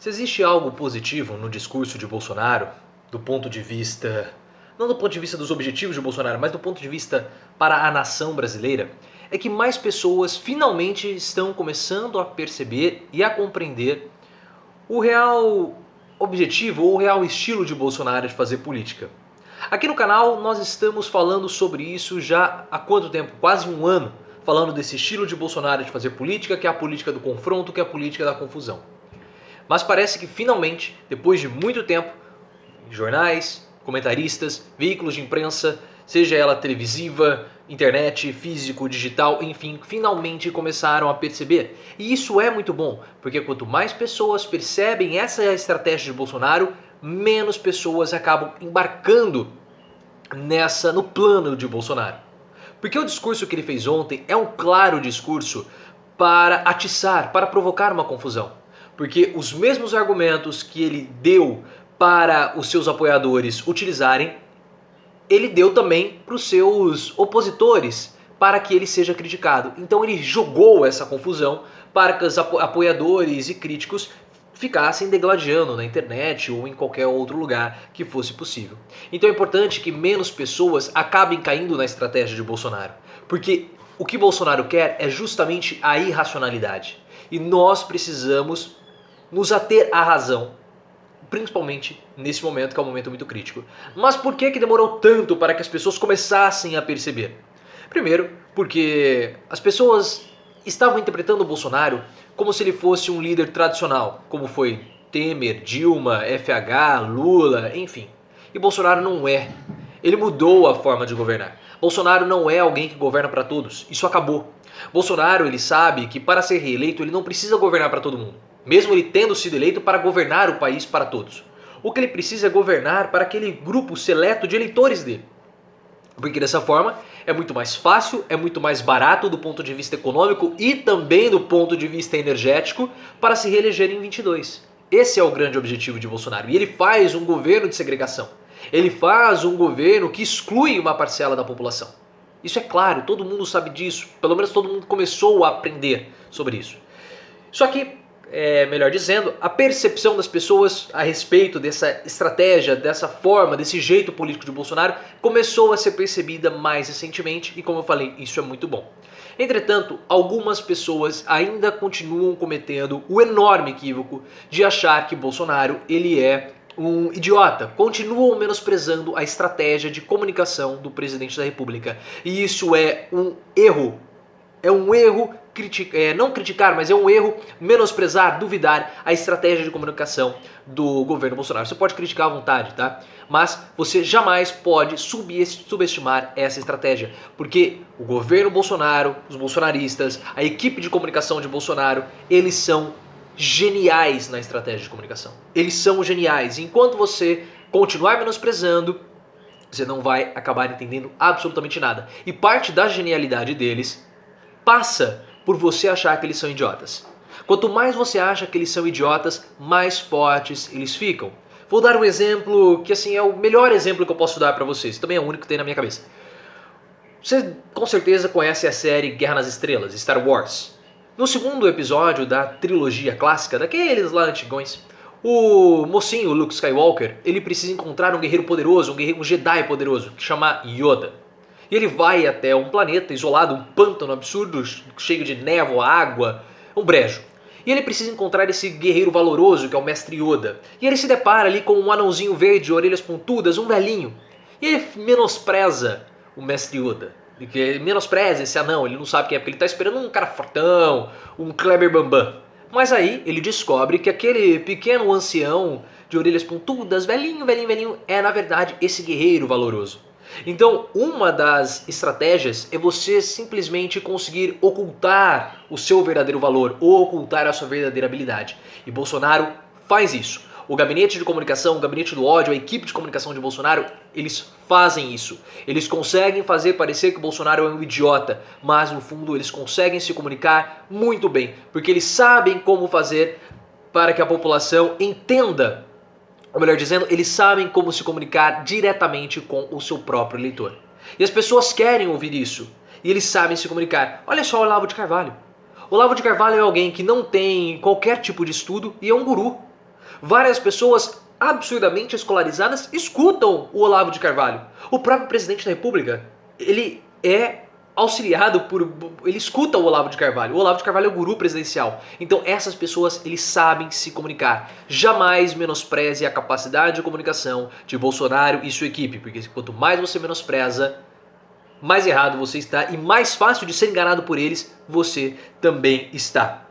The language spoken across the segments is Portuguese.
Se existe algo positivo no discurso de Bolsonaro, do ponto de vista, não do ponto de vista dos objetivos de Bolsonaro, mas do ponto de vista para a nação brasileira, é que mais pessoas finalmente estão começando a perceber e a compreender o real objetivo ou o real estilo de Bolsonaro de fazer política. Aqui no canal nós estamos falando sobre isso já há quanto tempo? Quase um ano, falando desse estilo de Bolsonaro de fazer política, que é a política do confronto, que é a política da confusão. Mas parece que finalmente, depois de muito tempo, jornais, comentaristas, veículos de imprensa, seja ela televisiva, internet, físico, digital, enfim, finalmente começaram a perceber. E isso é muito bom, porque quanto mais pessoas percebem essa estratégia de Bolsonaro, menos pessoas acabam embarcando no plano de Bolsonaro. Porque o discurso que ele fez ontem é um claro discurso para atiçar, para provocar uma confusão. Porque os mesmos argumentos que ele deu para os seus apoiadores utilizarem, ele deu também para os seus opositores, para que ele seja criticado. Então ele jogou essa confusão para que os apoiadores e críticos ficassem degladiando na internet ou em qualquer outro lugar que fosse possível. Então é importante que menos pessoas acabem caindo na estratégia de Bolsonaro, porque o que Bolsonaro quer é justamente a irracionalidade. E nós precisamos nos ater à razão, principalmente nesse momento que é um momento muito crítico. Mas por que demorou tanto para que as pessoas começassem a perceber? Primeiro, porque as pessoas estavam interpretando o Bolsonaro como se ele fosse um líder tradicional, como foi Temer, Dilma, FH, Lula, enfim. E Bolsonaro não é. Ele mudou a forma de governar. Bolsonaro não é alguém que governa para todos. Isso acabou. Bolsonaro, ele sabe que para ser reeleito ele não precisa governar para todo mundo, mesmo ele tendo sido eleito para governar o país para todos. O que ele precisa é governar para aquele grupo seleto de eleitores dele. Porque dessa forma é muito mais fácil, é muito mais barato do ponto de vista econômico e também do ponto de vista energético para se reeleger em 22. Esse é o grande objetivo de Bolsonaro. E ele faz um governo de segregação. Ele faz um governo que exclui uma parcela da população. Isso é claro, todo mundo sabe disso. Pelo menos todo mundo começou a aprender sobre isso. Só que, melhor dizendo, a percepção das pessoas a respeito dessa estratégia, dessa forma, desse jeito político de Bolsonaro começou a ser percebida mais recentemente e, como eu falei, isso é muito bom. Entretanto, algumas pessoas ainda continuam cometendo o enorme equívoco de achar que Bolsonaro ele é um idiota, continuam menosprezando a estratégia de comunicação do presidente da República. E isso é um erro. É um erro não criticar, mas é um erro menosprezar, duvidar a estratégia de comunicação do governo Bolsonaro. Você pode criticar à vontade, tá? Mas você jamais pode subestimar essa estratégia, porque o governo Bolsonaro, os bolsonaristas, a equipe de comunicação de Bolsonaro, eles são geniais na estratégia de comunicação. Eles são geniais. Enquanto você continuar menosprezando, você não vai acabar entendendo absolutamente nada. E parte da genialidade deles passa por você achar que eles são idiotas. Quanto mais você acha que eles são idiotas, mais fortes eles ficam. Vou dar um exemplo que assim é o melhor exemplo que eu posso dar para vocês. Também é o único que tem na minha cabeça. Você com certeza conhece a série Guerra nas Estrelas, Star Wars. No segundo episódio da trilogia clássica, daqueles lá antigões, o mocinho Luke Skywalker, ele precisa encontrar um guerreiro poderoso, um Jedi poderoso, que chama Yoda. E ele vai até um planeta isolado, um pântano absurdo, cheio de névoa, água, um brejo. E ele precisa encontrar esse guerreiro valoroso, que é o Mestre Yoda. E ele se depara ali com um anãozinho verde, orelhas pontudas, um velhinho. E ele menospreza o Mestre Yoda. Ele menospreza esse anão, ele não sabe quem é, porque ele está esperando um cara fortão, um Kleber Bambam. Mas aí ele descobre que aquele pequeno ancião de orelhas pontudas, velhinho, é na verdade esse guerreiro valoroso. Então, uma das estratégias é você simplesmente conseguir ocultar o seu verdadeiro valor ou ocultar a sua verdadeira habilidade. E Bolsonaro faz isso. O gabinete de comunicação, o gabinete do ódio, a equipe de comunicação de Bolsonaro, eles fazem isso. Eles conseguem fazer parecer que o Bolsonaro é um idiota, mas no fundo eles conseguem se comunicar muito bem, porque eles sabem como fazer para que a população entenda. Ou melhor dizendo, eles sabem como se comunicar diretamente com o seu próprio eleitor. E as pessoas querem ouvir isso. E eles sabem se comunicar. Olha só o Olavo de Carvalho. O Olavo de Carvalho é alguém que não tem qualquer tipo de estudo e é um guru. Várias pessoas absurdamente escolarizadas escutam o Olavo de Carvalho. O próprio presidente da República, ele é auxiliado por... ele escuta o Olavo de Carvalho. O Olavo de Carvalho é o guru presidencial. Então essas pessoas, eles sabem se comunicar. Jamais menospreze a capacidade de comunicação de Bolsonaro e sua equipe, porque quanto mais você menospreza, mais errado você está e mais fácil de ser enganado por eles você também está.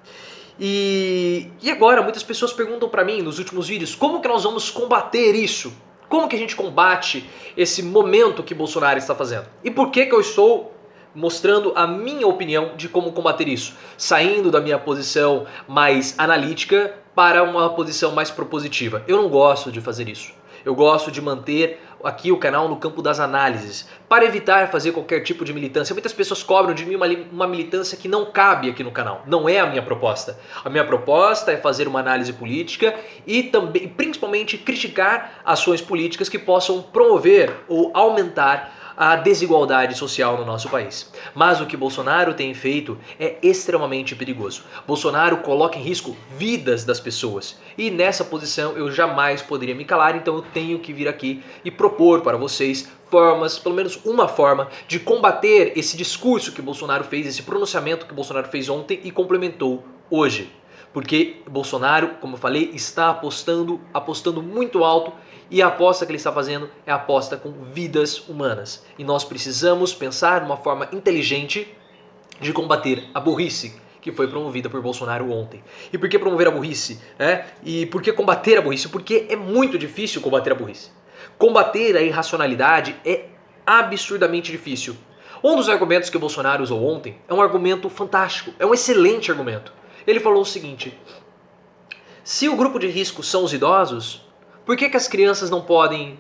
E agora muitas pessoas perguntam pra mim nos últimos vídeos como que nós vamos combater isso? Como que a gente combate esse momento que Bolsonaro está fazendo? E por que que eu estou mostrando a minha opinião de como combater isso? Saindo da minha posição mais analítica para uma posição mais propositiva. Eu não gosto de fazer isso. Eu gosto de manter aqui o canal no campo das análises, para evitar fazer qualquer tipo de militância. Muitas pessoas cobram de mim uma militância que não cabe aqui no canal. Não é a minha proposta. A minha proposta é fazer uma análise política e também, principalmente, criticar ações políticas que possam promover ou aumentar a desigualdade social no nosso país. Mas o que Bolsonaro tem feito é extremamente perigoso. Bolsonaro coloca em risco vidas das pessoas. E nessa posição eu jamais poderia me calar, então eu tenho que vir aqui e propor para vocês formas, pelo menos uma forma, de combater esse discurso que Bolsonaro fez, esse pronunciamento que Bolsonaro fez ontem e complementou hoje. Porque Bolsonaro, como eu falei, está apostando muito alto e a aposta que ele está fazendo é a aposta com vidas humanas. E nós precisamos pensar numa forma inteligente de combater a burrice que foi promovida por Bolsonaro ontem. E por que promover a burrice? E por que combater a burrice? Porque é muito difícil combater a burrice. Combater a irracionalidade é absurdamente difícil. Um dos argumentos que Bolsonaro usou ontem é um argumento fantástico, é um excelente argumento. Ele falou o seguinte: se o grupo de risco são os idosos, por que as crianças não podem...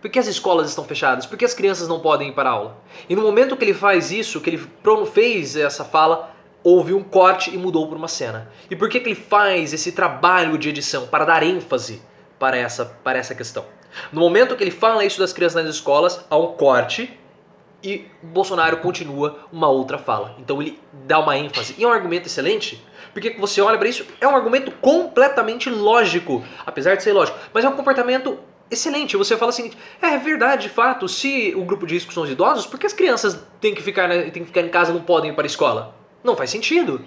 Por que as escolas estão fechadas? Por que as crianças não podem ir para a aula? E no momento que ele faz isso, que ele fez essa fala, houve um corte e mudou para uma cena. E por que ele faz esse trabalho de edição? Para dar ênfase para essa questão. No momento que ele fala isso das crianças nas escolas, há um corte e Bolsonaro continua uma outra fala. Então ele dá uma ênfase. E é um argumento excelente, porque você olha para isso, é um argumento completamente lógico, apesar de ser lógico, mas é um comportamento excelente. Você fala assim, é verdade, de fato, se o grupo de risco são os idosos, por que as crianças têm que ficar em casa e não podem ir para a escola? Não faz sentido.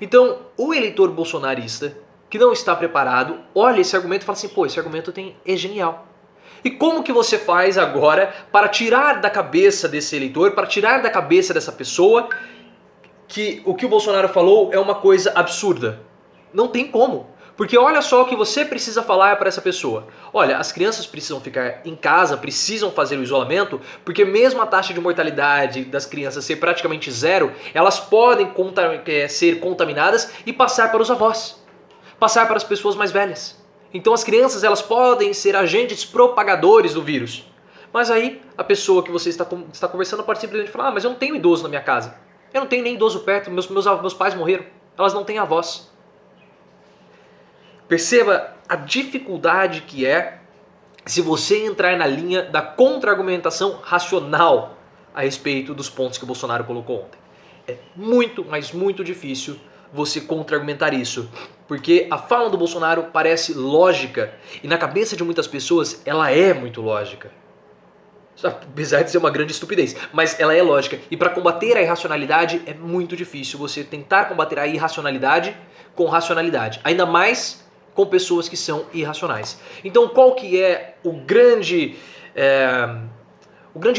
Então, o eleitor bolsonarista que não está preparado, olha esse argumento e fala assim, pô, esse argumento é genial. E como que você faz agora para tirar da cabeça desse eleitor, para tirar da cabeça dessa pessoa que o Bolsonaro falou é uma coisa absurda? Não tem como. Porque olha só o que você precisa falar para essa pessoa. Olha, as crianças precisam ficar em casa, precisam fazer o isolamento, porque mesmo a taxa de mortalidade das crianças ser praticamente zero, elas podem ser contaminadas e passar para os avós, passar para as pessoas mais velhas. Então as crianças, elas podem ser agentes propagadores do vírus. Mas aí a pessoa que você está conversando pode simplesmente falar, mas eu não tenho idoso na minha casa. Eu não tenho nem idoso perto, meus pais morreram. Elas não têm avós. Perceba a dificuldade que é se você entrar na linha da contra-argumentação racional a respeito dos pontos que o Bolsonaro colocou ontem. É muito, mas muito difícil você contra-argumentar isso, porque a fala do Bolsonaro parece lógica e na cabeça de muitas pessoas ela é muito lógica. Apesar de ser uma grande estupidez, mas ela é lógica. E para combater a irracionalidade é muito difícil você tentar combater a irracionalidade com racionalidade, ainda mais com pessoas que são irracionais. Então qual que é o grande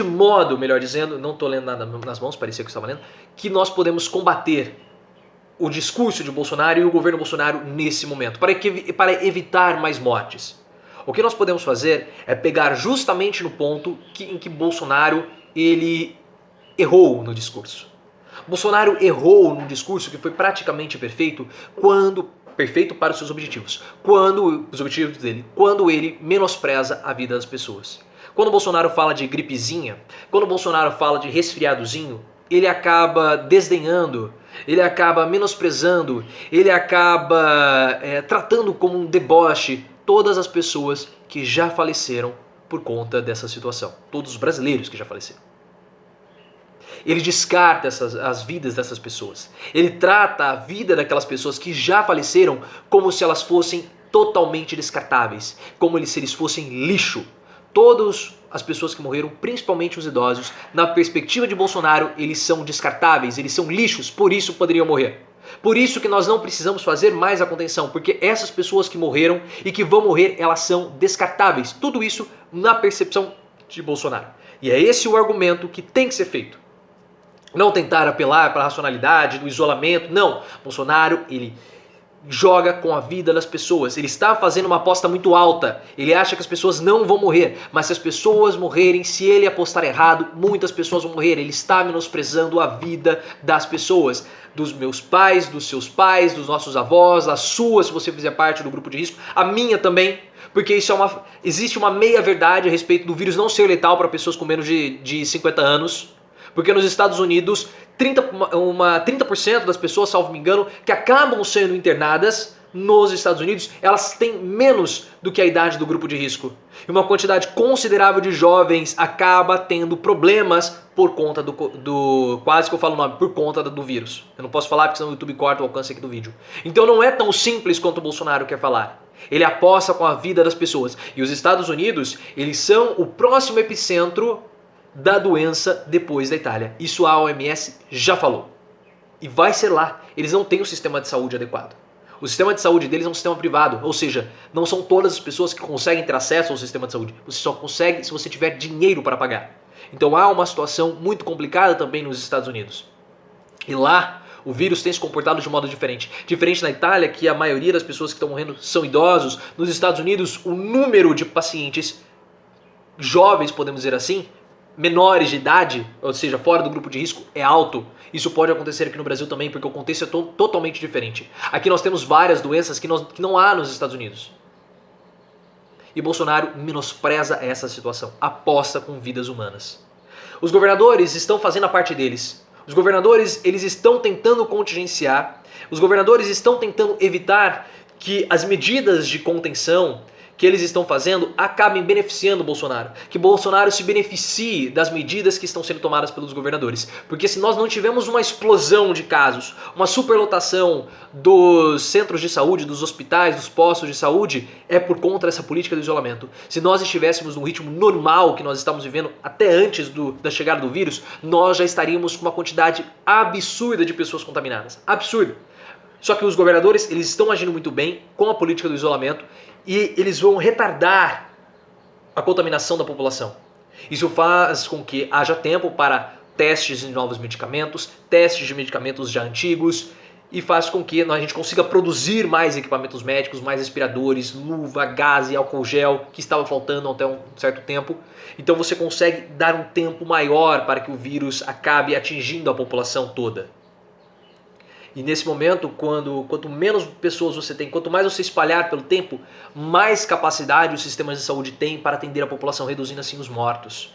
modo, melhor dizendo, não estou lendo nada nas mãos, parecia que eu estava lendo, que nós podemos combater o discurso de Bolsonaro e o governo Bolsonaro nesse momento, para evitar mais mortes? O que nós podemos fazer é pegar justamente no ponto em que Bolsonaro ele errou no discurso. Bolsonaro errou no discurso que foi praticamente perfeito para os seus objetivos. Quando ele menospreza a vida das pessoas. Quando Bolsonaro fala de gripezinha, quando Bolsonaro fala de resfriadozinho, ele acaba desdenhando, ele acaba menosprezando, ele acaba tratando como um deboche todas as pessoas que já faleceram por conta dessa situação. Todos os brasileiros que já faleceram. Ele descarta as vidas dessas pessoas. Ele trata a vida daquelas pessoas que já faleceram como se elas fossem totalmente descartáveis, como se eles fossem lixo. Todas as pessoas que morreram, principalmente os idosos, na perspectiva de Bolsonaro, eles são descartáveis, eles são lixos, por isso poderiam morrer. Por isso que nós não precisamos fazer mais a contenção, porque essas pessoas que morreram e que vão morrer, elas são descartáveis. Tudo isso na percepção de Bolsonaro. E é esse o argumento que tem que ser feito. Não tentar apelar para a racionalidade, do isolamento, não. Bolsonaro, ele joga com a vida das pessoas. Ele está fazendo uma aposta muito alta. Ele acha que as pessoas não vão morrer. Mas se as pessoas morrerem, se ele apostar errado, muitas pessoas vão morrer. Ele está menosprezando a vida das pessoas. Dos meus pais, dos seus pais, dos nossos avós, a sua, se você fizer parte do grupo de risco, a minha também. Porque isso existe uma meia-verdade a respeito do vírus não ser letal para pessoas com menos de 50 anos. Porque nos Estados Unidos, 30% das pessoas, salvo me engano, que acabam sendo internadas nos Estados Unidos, elas têm menos do que a idade do grupo de risco. E uma quantidade considerável de jovens acaba tendo problemas por conta quase que eu falo o nome, por conta do vírus. Eu não posso falar porque senão o YouTube corta o alcance aqui do vídeo. Então não é tão simples quanto o Bolsonaro quer falar. Ele aposta com a vida das pessoas. E os Estados Unidos, eles são o próximo epicentro da doença depois da Itália. Isso a OMS já falou. E vai ser lá. Eles não têm um sistema de saúde adequado. O sistema de saúde deles é um sistema privado, ou seja, não são todas as pessoas que conseguem ter acesso ao sistema de saúde. Você só consegue se você tiver dinheiro para pagar. Então há uma situação muito complicada também nos Estados Unidos. E lá o vírus tem se comportado de um modo diferente. Diferente na Itália, que a maioria das pessoas que estão morrendo são idosos. Nos Estados Unidos, o número de pacientes jovens, podemos dizer assim, menores de idade, ou seja, fora do grupo de risco, é alto. Isso pode acontecer aqui no Brasil também, porque o contexto é totalmente diferente. Aqui nós temos várias doenças que não há nos Estados Unidos. E Bolsonaro menospreza essa situação, aposta com vidas humanas. Os governadores estão fazendo a parte deles. Os governadores, eles estão tentando contingenciar, os governadores estão tentando evitar que as medidas de contenção que eles estão fazendo acabem beneficiando o Bolsonaro. Que Bolsonaro se beneficie das medidas que estão sendo tomadas pelos governadores. Porque se nós não tivermos uma explosão de casos, uma superlotação dos centros de saúde, dos hospitais, dos postos de saúde, é por conta dessa política do isolamento. Se nós estivéssemos no ritmo normal que nós estamos vivendo até antes da chegada do vírus, nós já estaríamos com uma quantidade absurda de pessoas contaminadas. Absurdo. Só que os governadores, eles estão agindo muito bem com a política do isolamento e eles vão retardar a contaminação da população. Isso faz com que haja tempo para testes de novos medicamentos, testes de medicamentos já antigos e faz com que a gente consiga produzir mais equipamentos médicos, mais respiradores, luva, gás e álcool gel, que estava faltando até um certo tempo. Então você consegue dar um tempo maior para que o vírus acabe atingindo a população toda. E nesse momento, quanto menos pessoas você tem, quanto mais você espalhar pelo tempo, mais capacidade os sistemas de saúde têm para atender a população, reduzindo assim os mortos.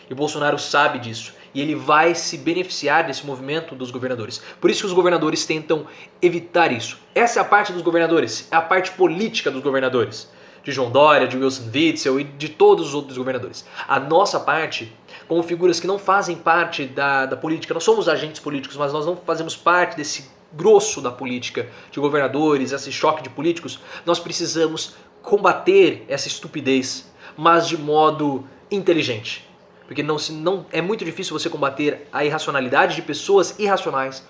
E o Bolsonaro sabe disso. E ele vai se beneficiar desse movimento dos governadores. Por isso que os governadores tentam evitar isso. Essa é a parte dos governadores, é a parte política dos governadores. De João Dória, de Wilson Witzel e de todos os outros governadores. A nossa parte, como figuras que não fazem parte da política, nós somos agentes políticos, mas nós não fazemos parte desse grosso da política, de governadores, esse choque de políticos, nós precisamos combater essa estupidez, mas de modo inteligente. Porque não é muito difícil você combater a irracionalidade de pessoas irracionais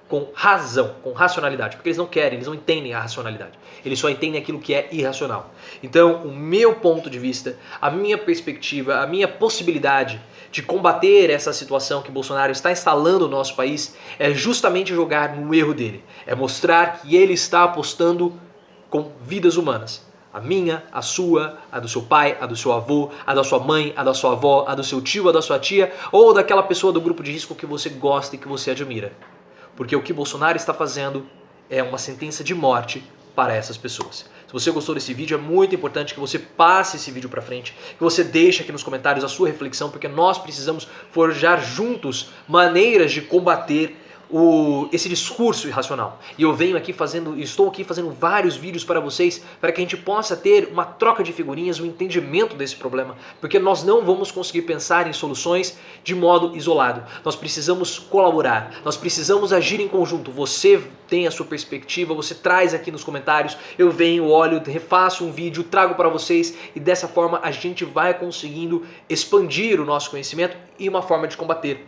com razão, com racionalidade, porque eles não querem, eles não entendem a racionalidade, eles só entendem aquilo que é irracional. Então, o meu ponto de vista, a minha perspectiva, a minha possibilidade de combater essa situação que Bolsonaro está instalando no nosso país é justamente jogar no erro dele, é mostrar que ele está apostando com vidas humanas. A minha, a sua, a do seu pai, a do seu avô, a da sua mãe, a da sua avó, a do seu tio, a da sua tia, ou daquela pessoa do grupo de risco que você gosta e que você admira. Porque o que Bolsonaro está fazendo é uma sentença de morte para essas pessoas. Se você gostou desse vídeo, é muito importante que você passe esse vídeo para frente, que você deixe aqui nos comentários a sua reflexão, porque nós precisamos forjar juntos maneiras de combater esse discurso irracional. E eu estou aqui fazendo vários vídeos para vocês, para que a gente possa ter uma troca de figurinhas, um entendimento desse problema, porque nós não vamos conseguir pensar em soluções de modo isolado. Nós precisamos colaborar, nós precisamos agir em conjunto. Você tem a sua perspectiva, você traz aqui nos comentários, eu venho, olho, refaço um vídeo, trago para vocês e dessa forma a gente vai conseguindo expandir o nosso conhecimento e uma forma de combater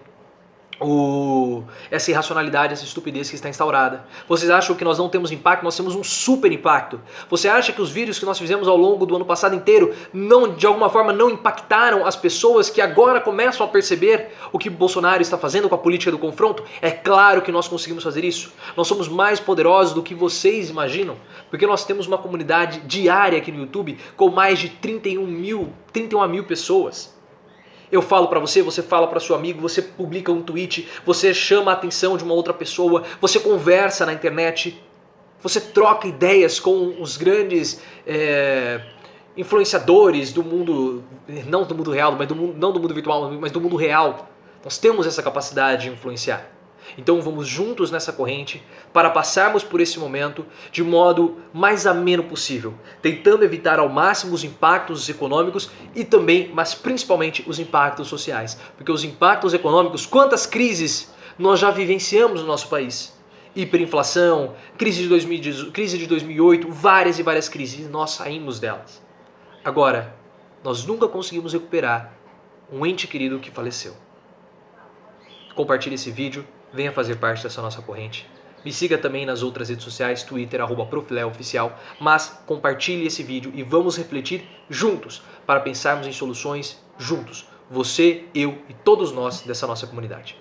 essa irracionalidade, essa estupidez que está instaurada. Vocês acham que nós não temos impacto? Nós temos um super impacto. Você acha que os vídeos que nós fizemos ao longo do ano passado inteiro de alguma forma não impactaram as pessoas que agora começam a perceber o que Bolsonaro está fazendo com a política do confronto? É claro que nós conseguimos fazer isso. Nós somos mais poderosos do que vocês imaginam, porque nós temos uma comunidade diária aqui no YouTube com mais de 31 mil pessoas. Eu falo para você, você fala para seu amigo, você publica um tweet, você chama a atenção de uma outra pessoa, você conversa na internet, você troca ideias com os grandes influenciadores do mundo, não do mundo real, não do mundo virtual, mas do mundo real. Nós temos essa capacidade de influenciar. Então vamos juntos nessa corrente para passarmos por esse momento de modo mais ameno possível, tentando evitar ao máximo os impactos econômicos e também, mas principalmente, os impactos sociais. Porque os impactos econômicos, quantas crises nós já vivenciamos no nosso país? Hiperinflação, crise de 2008, várias e várias crises, e nós saímos delas. Agora, nós nunca conseguimos recuperar um ente querido que faleceu. Compartilhe esse vídeo. Venha fazer parte dessa nossa corrente. Me siga também nas outras redes sociais, Twitter, @profleoficial, mas compartilhe esse vídeo e vamos refletir juntos para pensarmos em soluções juntos. Você, eu e todos nós dessa nossa comunidade.